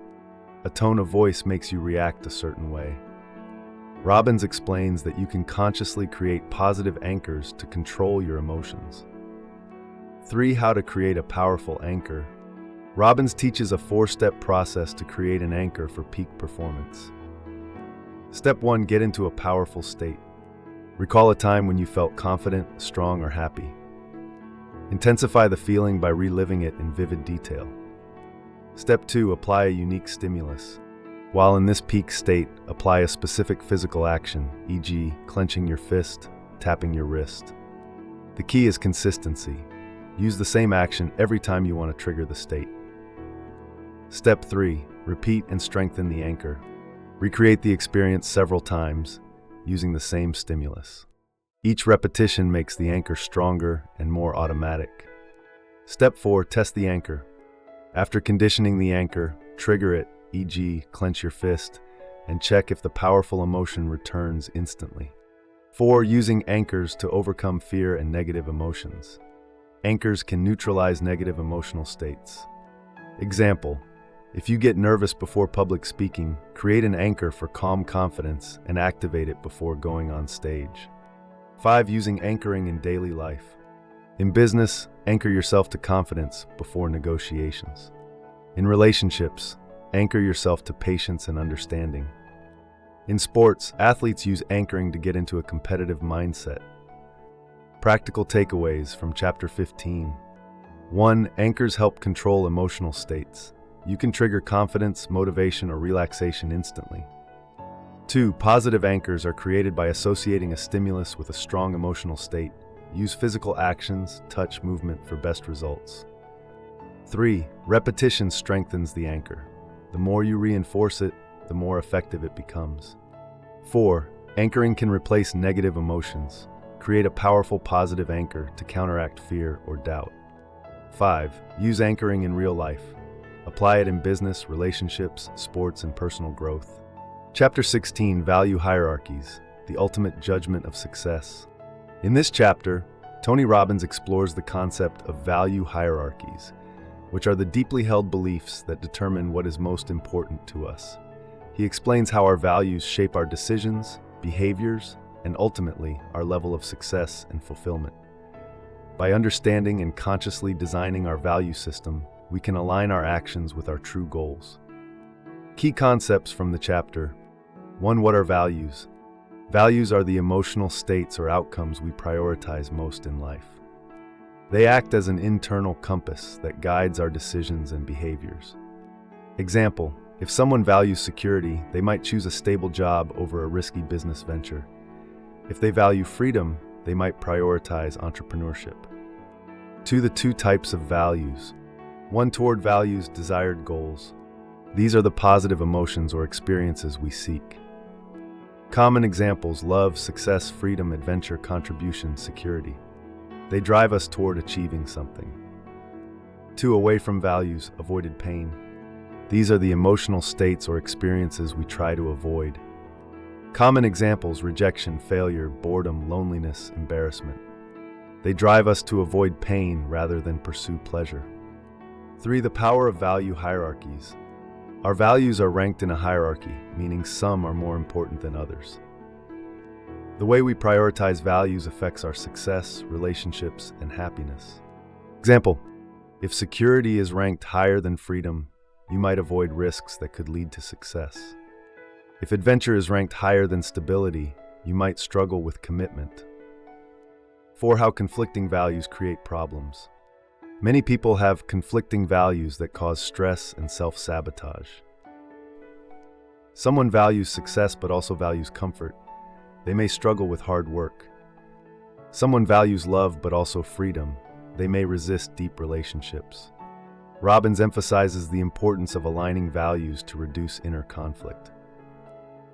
A tone of voice makes you react a certain way. Robbins explains that you can consciously create positive anchors to control your emotions. 3. How to create a powerful anchor. Robbins teaches a 4-step process to create an anchor for peak performance. Step 1. Get into a powerful state. Recall a time when you felt confident, strong, or happy. Intensify the feeling by reliving it in vivid detail. Step 2. Apply a unique stimulus. While in this peak state, apply a specific physical action, e.g., clenching your fist, tapping your wrist. The key is consistency. Use the same action every time you want to trigger the state. Step 3. Repeat and strengthen the anchor. Recreate the experience several times, using the same stimulus. Each repetition makes the anchor stronger and more automatic. Step 4. Test the anchor. After conditioning the anchor, trigger it, e.g., clench your fist, and check if the powerful emotion returns instantly. 4. Using anchors to overcome fear and negative emotions. Anchors can neutralize negative emotional states. Example: if you get nervous before public speaking, create an anchor for calm confidence and activate it before going on stage. 5. Using anchoring in daily life. In business, anchor yourself to confidence before negotiations. In relationships, anchor yourself to patience and understanding. In sports, athletes use anchoring to get into a competitive mindset. Practical takeaways from Chapter 15. 1. Anchors help control emotional states. You can trigger confidence, motivation, or relaxation instantly. 2. Positive anchors are created by associating a stimulus with a strong emotional state. Use physical actions, touch, movement for best results. 3. Repetition strengthens the anchor. The more you reinforce it, the more effective it becomes. 4. Anchoring can replace negative emotions. Create a powerful positive anchor to counteract fear or doubt. 5. Use anchoring in real life. Apply it in business, relationships, sports, and personal growth. Chapter 16. Value Hierarchies, the ultimate judgment of success. In this chapter, Tony Robbins explores the concept of value hierarchies, which are the deeply held beliefs that determine what is most important to us. He explains how our values shape our decisions, behaviors, and ultimately our level of success and fulfillment. By understanding and consciously designing our value system, we can align our actions with our true goals. Key concepts from the chapter. 1. What are values? Values are the emotional states or outcomes we prioritize most in life. They act as an internal compass that guides our decisions and behaviors. Example: if someone values security, they might choose a stable job over a risky business venture. If they value freedom, they might prioritize entrepreneurship. 2. The 2 types of values. 1. Toward values, desired goals. These are the positive emotions or experiences we seek. Common examples: love, success, freedom, adventure, contribution, security. They drive us toward achieving something. 2. Away from values, avoided pain. These are the emotional states or experiences we try to avoid. Common examples: rejection, failure, boredom, loneliness, embarrassment. They drive us to avoid pain rather than pursue pleasure. 3. The power of value hierarchies. Our values are ranked in a hierarchy, meaning some are more important than others. The way we prioritize values affects our success, relationships, and happiness. Example: if security is ranked higher than freedom, you might avoid risks that could lead to success. If adventure is ranked higher than stability, you might struggle with commitment. 4. How conflicting values create problems. Many people have conflicting values that cause stress and self-sabotage. Someone values success but also values comfort. They may struggle with hard work. Someone values love but also freedom. They may resist deep relationships. Robbins emphasizes the importance of aligning values to reduce inner conflict.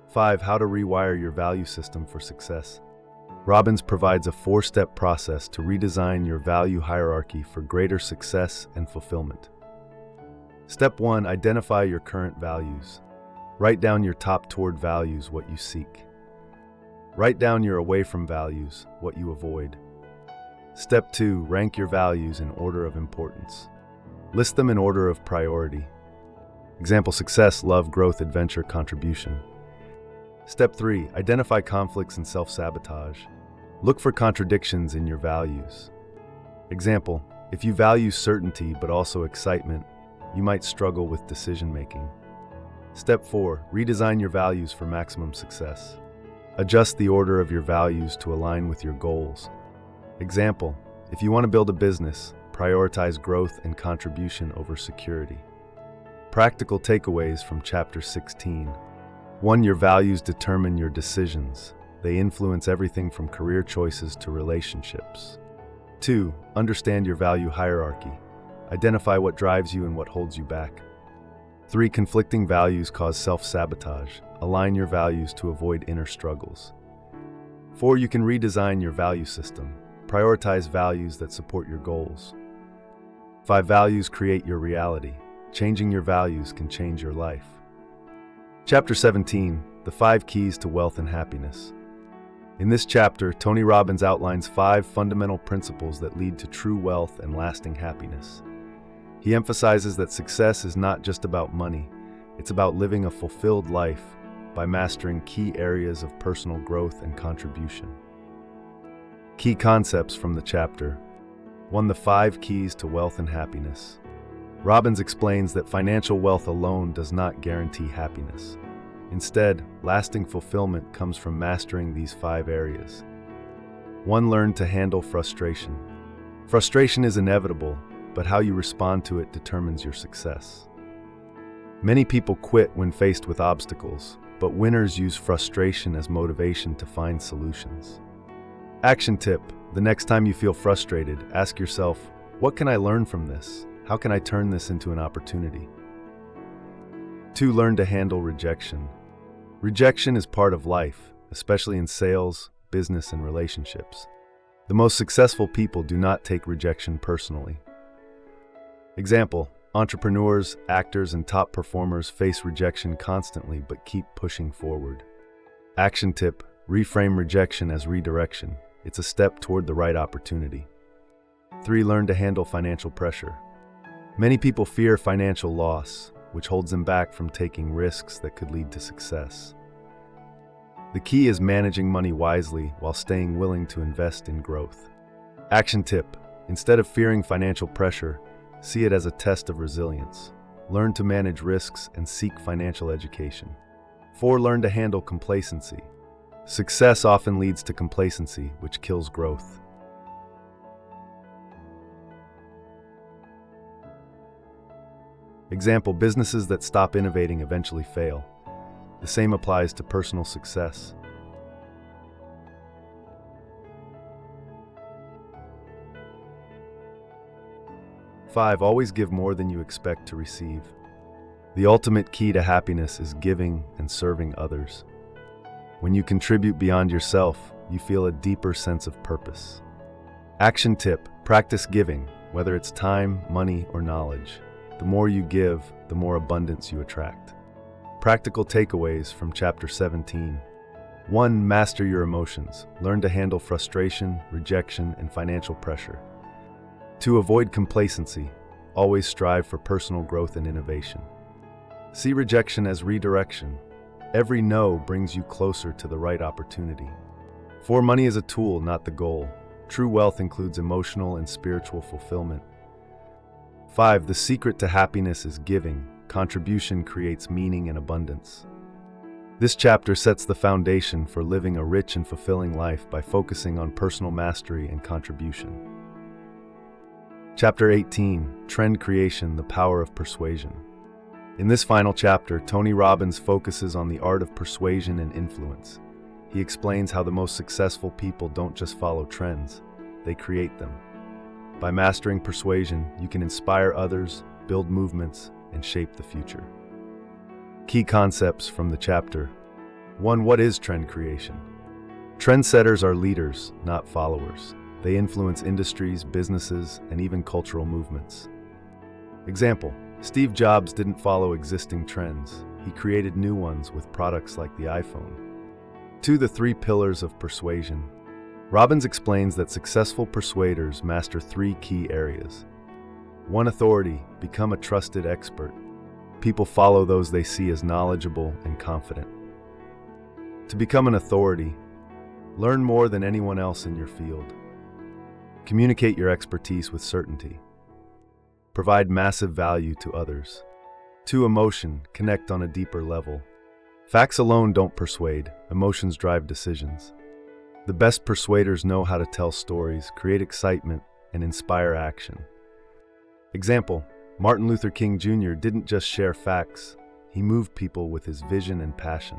5. How to rewire your value system for success. Robbins provides a 4-step process to redesign your value hierarchy for greater success and fulfillment. Step 1. Identify your current values. Write down your top toward values, what you seek. Write down your away from values, what you avoid. Step 2. Rank your values in order of importance. List them in order of priority. Example: success, love, growth, adventure, contribution. Step 3. Identify conflicts and self-sabotage. Look for contradictions in your values. Example: if you value certainty but also excitement, you might struggle with decision-making. Step 4. Redesign your values for maximum success. Adjust the order of your values to align with your goals. Example: if you want to build a business, prioritize growth and contribution over security. Practical takeaways from Chapter 16. 1. Your values determine your decisions. They influence everything from career choices to relationships. 2. Understand your value hierarchy. Identify what drives you and what holds you back. 3. Conflicting values cause self-sabotage. Align your values to avoid inner struggles. 4. You can redesign your value system. Prioritize values that support your goals. 5. Values create your reality. Changing your values can change your life. Chapter 17, The 5 Keys to Wealth and Happiness. In this chapter, Tony Robbins outlines 5 fundamental principles that lead to true wealth and lasting happiness. He emphasizes that success is not just about money, it's about living a fulfilled life by mastering key areas of personal growth and contribution. Key concepts from the chapter. 1. The 5 keys to wealth and happiness. Robbins explains that financial wealth alone does not guarantee happiness. Instead, lasting fulfillment comes from mastering these 5 areas. 1. Learn to handle frustration. Frustration is inevitable, but how you respond to it determines your success. Many people quit when faced with obstacles, but winners use frustration as motivation to find solutions. Action tip: the next time you feel frustrated, ask yourself, what can I learn from this? How can I turn this into an opportunity? 2. Learn to handle rejection. Rejection is part of life, especially in sales, business, and relationships. The most successful people do not take rejection personally. Example: entrepreneurs, actors, and top performers face rejection constantly but keep pushing forward. Action tip: reframe rejection as redirection. It's a step toward the right opportunity. 3. Learn to handle financial pressure. Many people fear financial loss, which holds them back from taking risks that could lead to success. The key is managing money wisely while staying willing to invest in growth. Action tip: instead of fearing financial pressure, see it as a test of resilience. Learn to manage risks and seek financial education. 4. Learn to handle complacency. Success often leads to complacency, which kills growth. Example: businesses that stop innovating eventually fail. The same applies to personal success. Five, always give more than you expect to receive. The ultimate key to happiness is giving and serving others. When you contribute beyond yourself, you feel a deeper sense of purpose. Action tip: practice giving, whether it's time, money, or knowledge. The more you give, the more abundance you attract. Practical takeaways from Chapter 17. 1. Master your emotions. Learn to handle frustration, rejection, and financial pressure. 2. Avoid complacency. Always strive for personal growth and innovation. See rejection as redirection. Every no brings you closer to the right opportunity. 4. Money is a tool, not the goal. True wealth includes emotional and spiritual fulfillment. 5. The secret to happiness is giving. Contribution creates meaning and abundance. This chapter sets the foundation for living a rich and fulfilling life by focusing on personal mastery and contribution. Chapter 18. Trend Creation: The Power of Persuasion. In this final chapter, Tony Robbins focuses on the art of persuasion and influence. He explains how the most successful people don't just follow trends, they create them. By mastering persuasion, you can inspire others, build movements, and shape the future. Key concepts from the chapter. 1. What is trend creation? Trendsetters are leaders, not followers. They influence industries, businesses, and even cultural movements. Example: Steve Jobs didn't follow existing trends. He created new ones with products like the iPhone. 2. The 3 pillars of persuasion. Robbins explains that successful persuaders master 3 key areas. 1. Authority: become a trusted expert. People follow those they see as knowledgeable and confident. To become an authority, learn more than anyone else in your field. Communicate your expertise with certainty. Provide massive value to others. 2. Emotion: connect on a deeper level. Facts alone don't persuade, emotions drive decisions. The best persuaders know how to tell stories, create excitement, and inspire action. Example: Martin Luther King Jr. didn't just share facts, he moved people with his vision and passion.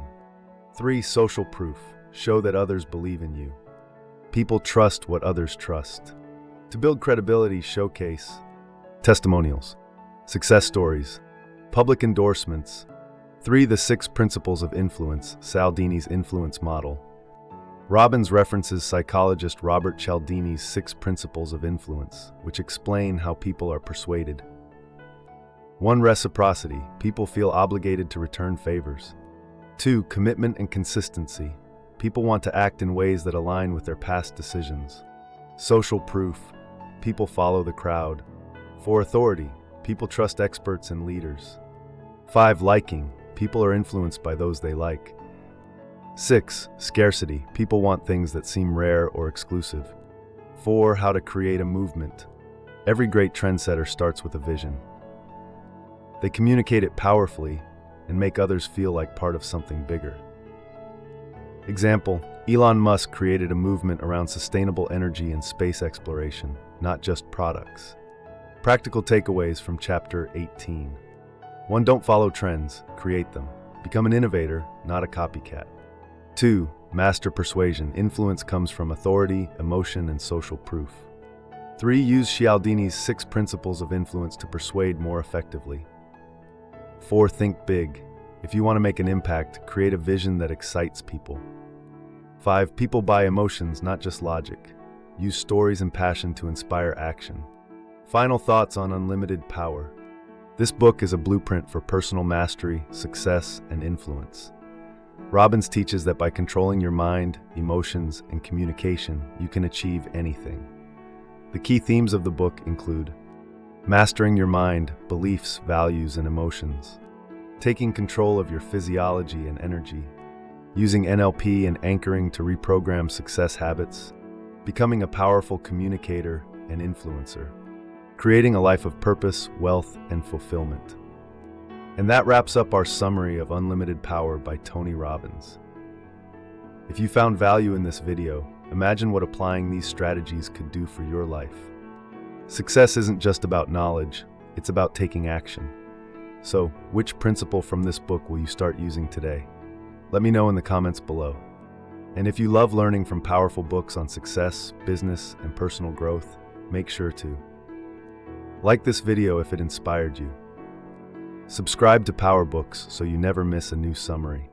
3. Social proof: show that others believe in you. People trust what others trust. To build credibility, showcase testimonials, success stories, public endorsements. 3. The 6 principles of influence: Cialdini's influence model. Robbins references psychologist Robert Cialdini's 6 principles of influence, which explain how people are persuaded. 1. Reciprocity. People feel obligated to return favors. 2. Commitment and consistency. People want to act in ways that align with their past decisions. Social proof. People follow the crowd. 4. Authority. People trust experts and leaders. 5. Liking. People are influenced by those they like. 6. Scarcity. People want things that seem rare or exclusive. 4. How to create a movement. Every great trendsetter starts with a vision. They communicate it powerfully and make others feel like part of something bigger. Example: Elon Musk created a movement around sustainable energy and space exploration, not just products. Practical takeaways from Chapter 18. 1. Don't follow trends, create them. Become an innovator, not a copycat. 2. Master persuasion. Influence comes from authority, emotion, and social proof. 3. Use Cialdini's 6 principles of influence to persuade more effectively. 4. Think big. If you want to make an impact, create a vision that excites people. 5. People buy emotions, not just logic. Use stories and passion to inspire action. Final thoughts on unlimited power. This book is a blueprint for personal mastery, success, and influence. Robbins teaches that by controlling your mind, emotions, and communication, you can achieve anything. The key themes of the book include mastering your mind, beliefs, values, and emotions, taking control of your physiology and energy, using NLP and anchoring to reprogram success habits, becoming a powerful communicator and influencer, creating a life of purpose, wealth, and fulfillment. And that wraps up our summary of Unlimited Power by Tony Robbins. If you found value in this video, imagine what applying these strategies could do for your life. Success isn't just about knowledge, it's about taking action. So, which principle from this book will you start using today? Let me know in the comments below. And if you love learning from powerful books on success, business, and personal growth, make sure to like this video if it inspired you. Subscribe to PowerBooks so you never miss a new summary.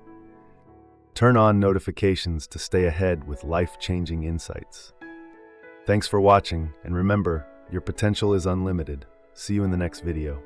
Turn on notifications to stay ahead with life-changing insights. Thanks for watching, and remember, your potential is unlimited. See you in the next video.